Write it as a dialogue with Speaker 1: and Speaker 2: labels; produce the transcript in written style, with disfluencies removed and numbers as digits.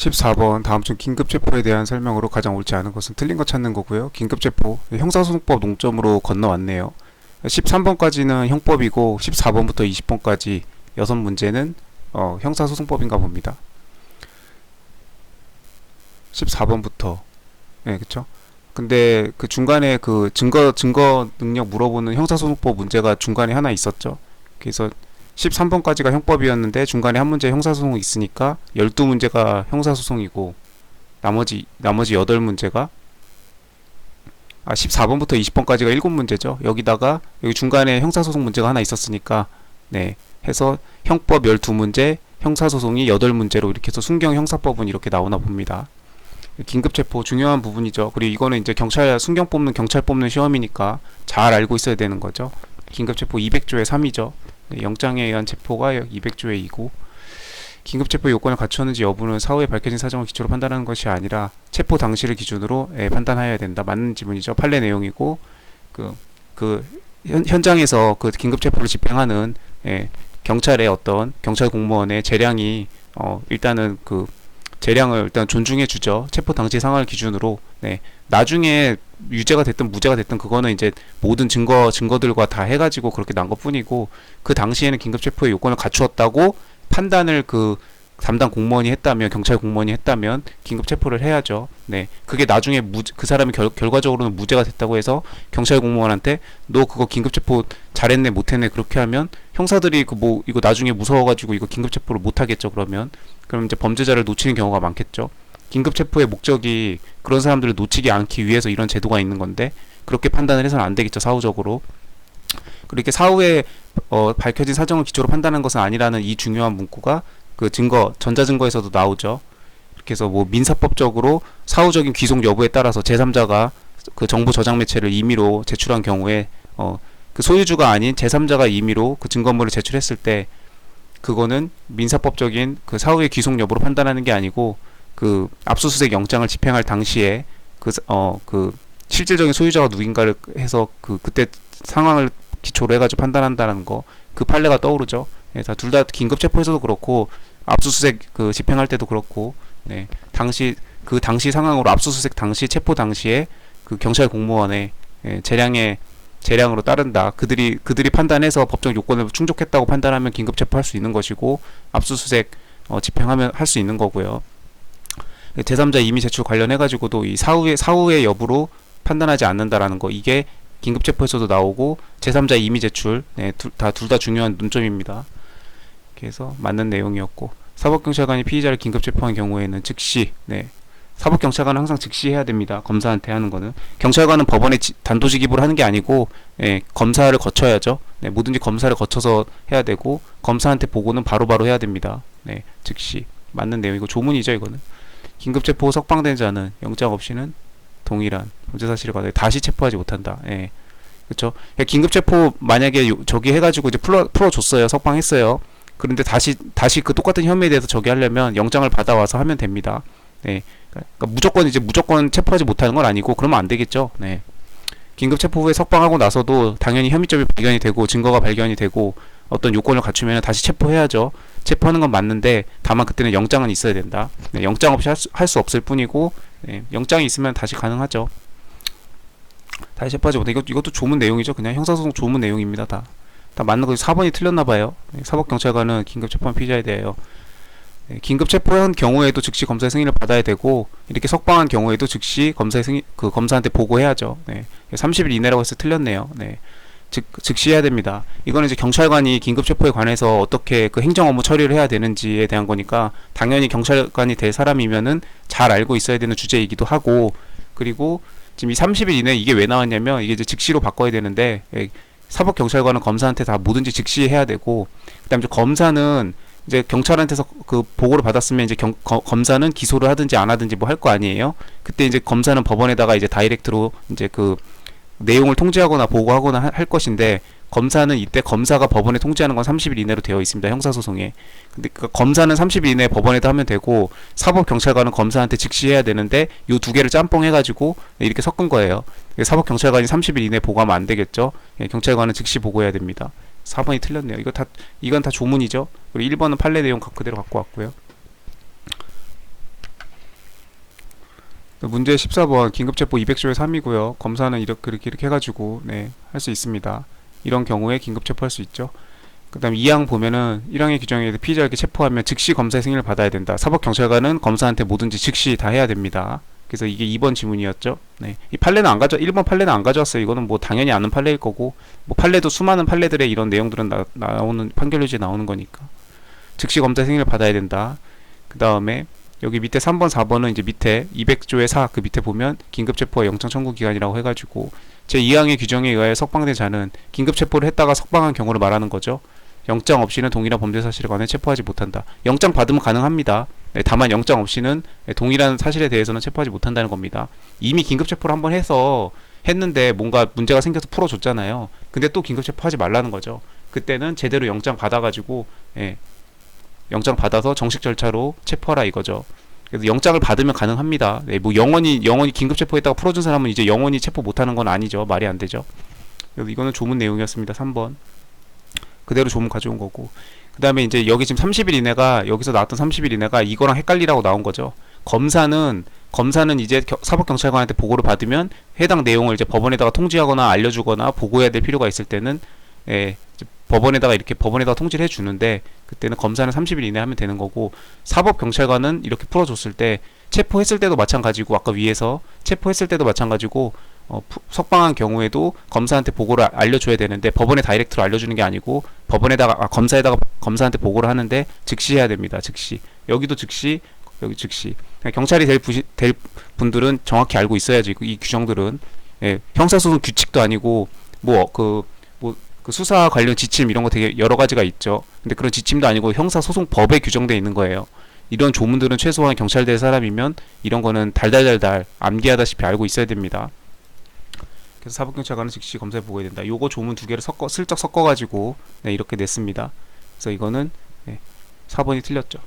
Speaker 1: 14번 다음중 긴급체포에 대한 설명으로 가장 옳지 않은 것은 틀린 거 찾는 거고요. 긴급체포 형사소송법 농점으로 건너왔네요. 13번까지는 형법이고 14번부터 20번까지 6문제는 형사소송법인가 봅니다. 14번부터 그쵸? 근데 그 중간에 그 증거 능력 물어보는 형사소송법 문제가 중간에 하나 있었죠. 그래서 13번까지가 형법이었는데 중간에 한 문제 형사소송이 있으니까 12문제가 형사소송이고 나머지 8문제가 14번부터 20번까지가 7문제죠. 여기다가 여기 중간에 형사소송 문제가 하나 있었으니까 해서 형법 12문제, 형사소송이 8문제로 이렇게 해서 순경 형사법은 이렇게 나오나 봅니다. 긴급체포 중요한 부분이죠. 그리고 이거는 이제 순경 뽑는 경찰 뽑는 시험이니까 잘 알고 있어야 되는 거죠. 긴급체포 200조의 3이죠. 영장에 의한 체포가 200조의 2고 긴급체포 요건을 갖추었는지 여부는 사후에 밝혀진 사정을 기초로 판단하는 것이 아니라 체포 당시를 기준으로 판단해야 된다. 맞는 지문이죠. 판례 내용이고 현장에서 그 긴급체포를 집행하는 경찰의 어떤 경찰 공무원의 재량이 일단은 그 재량을 일단 존중해 주죠. 체포 당시 상황을 기준으로. 나중에 유죄가 됐든 무죄가 됐든 그거는 이제 모든 증거들과 다 해가지고 그렇게 난 것뿐이고, 그 당시에는 긴급체포의 요건을 갖추었다고 판단을 그 담당 공무원이 했다면, 경찰 공무원이 했다면 긴급체포를 해야죠. 그게 나중에 그 사람이 결과적으로는 무죄가 됐다고 해서 경찰 공무원한테 너 그거 긴급체포 잘했네 못했네 그렇게 하면 형사들이 이거 나중에 무서워가지고 이거 긴급체포를 못하겠죠. 그럼 이제 범죄자를 놓치는 경우가 많겠죠. 긴급체포의 목적이 그런 사람들을 놓치지 않기 위해서 이런 제도가 있는 건데 그렇게 판단을 해서는 안 되겠죠. 사후적으로. 그렇게 사후에 밝혀진 사정을 기초로 판단한 것은 아니라는 이 중요한 문구가 그 전자증거에서도 나오죠. 이렇게 해서 민사법적으로 사후적인 귀속 여부에 따라서 제3자가 그 정보 저장 매체를 임의로 제출한 경우에 그 소유주가 아닌 제3자가 임의로 그 증거물을 제출했을 때 그거는 민사법적인 그 사후의 귀속 여부로 판단하는 게 아니고 그 압수수색 영장을 집행할 당시에 그 실질적인 소유자가 누군가를 해서 그때 상황을 기초로 해가지고 판단한다는 거, 그 판례가 떠오르죠. 둘 다 긴급체포에서도 그렇고 압수수색 그 집행할 때도 그렇고 당시 상황으로 압수수색 당시 체포 당시에 그 경찰 공무원의 재량으로 따른다. 그들이 판단해서 법적 요건을 충족했다고 판단하면 긴급체포할 수 있는 것이고 압수수색 집행하면 할 수 있는 거고요. 제3자 임의 제출 관련해가지고도 이 사후의 여부로 판단하지 않는다라는 거, 이게 긴급체포에서도 나오고 제3자 임의 제출 둘 다 중요한 논점입니다. 그래서 맞는 내용이었고, 사법경찰관이 피의자를 긴급체포한 경우에는 즉시 사법경찰관은 항상 즉시 해야 됩니다. 검사한테 하는 거는. 경찰관은 법원에 단도직입으로 하는 게 아니고 검사를 거쳐야죠. 뭐든지 검사를 거쳐서 해야 되고 검사한테 보고는 바로바로 해야 됩니다. 즉시 맞는 내용이고 조문이죠. 이거는 긴급체포 석방된 자는 영장 없이는 동일한 범죄사실을 받아 다시 체포하지 못한다. 그렇죠. 긴급체포 만약에 저기 해가지고 이제 풀어줬어요. 석방했어요. 그런데 다시 그 똑같은 혐의에 대해서 저기 하려면 영장을 받아와서 하면 됩니다. 그러니까 무조건 체포하지 못하는 건 아니고 그러면 안 되겠죠. 긴급체포 후에 석방하고 나서도 당연히 혐의점이 발견이 되고 증거가 발견이 되고 어떤 요건을 갖추면 다시 체포해야죠. 체포하는 건 맞는데 다만 그때는 영장은 있어야 된다. 영장 없이 할 수 없을 뿐이고 영장이 있으면 다시 가능하죠. 다시 체포하지 못해. 이것도 조문 내용이죠. 그냥 형사소송 조문 내용입니다. 다 맞는 거. 4번이 틀렸나봐요. 사법경찰관은 긴급체포한 피의자에 대하여 긴급체포한 경우에도 즉시 검사의 승인을 받아야 되고, 이렇게 석방한 경우에도 즉시 검사한테 보고해야죠. 30일 이내라고 해서 틀렸네요. 즉시 해야 됩니다. 이거는 이제 경찰관이 긴급체포에 관해서 어떻게 그 행정 업무 처리를 해야 되는지에 대한 거니까 당연히 경찰관이 될 사람이면은 잘 알고 있어야 되는 주제이기도 하고, 그리고 지금 이 30일 이내 이게 왜 나왔냐면 이게 이제 즉시로 바꿔야 되는데 사법경찰관은 검사한테 다 뭐든지 즉시 해야 되고, 그다음에 검사는 이제 경찰한테서 그 보고를 받았으면 이제 검사는 기소를 하든지 안 하든지 뭐 할 거 아니에요. 그때 이제 검사는 법원에다가 이제 다이렉트로 이제 그 내용을 통지하거나 보고하거나 할 것인데, 검사는 이때 검사가 법원에 통지하는 건 30일 이내로 되어 있습니다. 형사소송에. 근데 그 검사는 30일 이내에 법원에도 하면 되고 사법경찰관은 검사한테 즉시 해야 되는데 요 두 개를 짬뽕 해가지고 이렇게 섞은 거예요. 사법경찰관이 30일 이내에 보고하면 안 되겠죠. 경찰관은 즉시 보고해야 됩니다. 4번이 틀렸네요. 이건 다 조문이죠. 그리고 1번은 판례 내용 그대로 갖고 왔고요. 문제 14번 긴급체포 200조의 3이고요. 검사는 이렇게 해가지고 네, 할 수 있습니다. 이런 경우에 긴급체포할 수 있죠. 그 다음 2항 보면은 1항의 규정에 의해 피의자에게 체포하면 즉시 검사의 승인을 받아야 된다. 사법경찰관은 검사한테 뭐든지 즉시 다 해야 됩니다. 그래서 이게 2번 지문이었죠. 네. 이 판례는 1번 판례는 안 가져왔어요. 이거는 뭐 당연히 아는 판례일 거고, 뭐 판례도 수많은 판례들의 이런 내용들은 나오는 판결유지에 나오는 거니까. 즉시 검사의 승인을 받아야 된다. 그 다음에 여기 밑에 3번, 4번은 이제 밑에 200조의 4 그 밑에 보면 긴급체포와 영장 청구 기간이라고 해가지고 제2항의 규정에 의하여 석방된 자는 긴급체포를 했다가 석방한 경우를 말하는 거죠. 영장 없이는 동일한 범죄 사실에 관해 체포하지 못한다. 영장 받으면 가능합니다. 네, 다만 영장 없이는 동일한 사실에 대해서는 체포하지 못한다는 겁니다. 이미 긴급체포를 한번 해서 했는데 뭔가 문제가 생겨서 풀어줬잖아요. 근데 또 긴급체포하지 말라는 거죠. 그때는 제대로 영장 받아가지고 영장 받아서 정식 절차로 체포하라 이거죠. 그래서 영장을 받으면 가능합니다. 네, 뭐 영원히 긴급체포했다가 풀어준 사람은 이제 영원히 체포 못하는 건 아니죠. 말이 안 되죠. 그래서 이거는 조문 내용이었습니다. 3번. 그대로 조문 가져온 거고. 그 다음에 이제 여기 지금 30일 이내가 여기서 나왔던 30일 이내가 이거랑 헷갈리라고 나온 거죠. 검사는 이제 사법경찰관한테 보고를 받으면 해당 내용을 이제 법원에다가 통지하거나 알려주거나 보고해야 될 필요가 있을 때는 법원에다가 통지를 해주는데 그때는 검사는 30일 이내 하면 되는 거고, 사법경찰관은 이렇게 풀어줬을 때 체포했을 때도 마찬가지고, 아까 위에서 체포했을 때도 마찬가지고 석방한 경우에도 검사한테 보고를 알려줘야 되는데 법원에 다이렉트로 알려주는 게 아니고 검사한테 보고를 하는데 즉시 해야 됩니다. 즉시. 여기도 즉시, 여기 즉시. 경찰이 될 분들은 정확히 알고 있어야지. 이 규정들은 형사소송 규칙도 아니고 그 수사 관련 지침 이런 거 되게 여러 가지가 있죠. 근데 그런 지침도 아니고 형사소송법에 규정되어 있는 거예요. 이런 조문들은 최소한 경찰 될 사람이면 이런 거는 달달달달 암기하다시피 알고 있어야 됩니다. 그래서 사법경찰관은 즉시 검사에 보고해야 된다. 요거 조문 두 개를 슬쩍 섞어가지고 이렇게 냈습니다. 그래서 이거는 4번이 틀렸죠.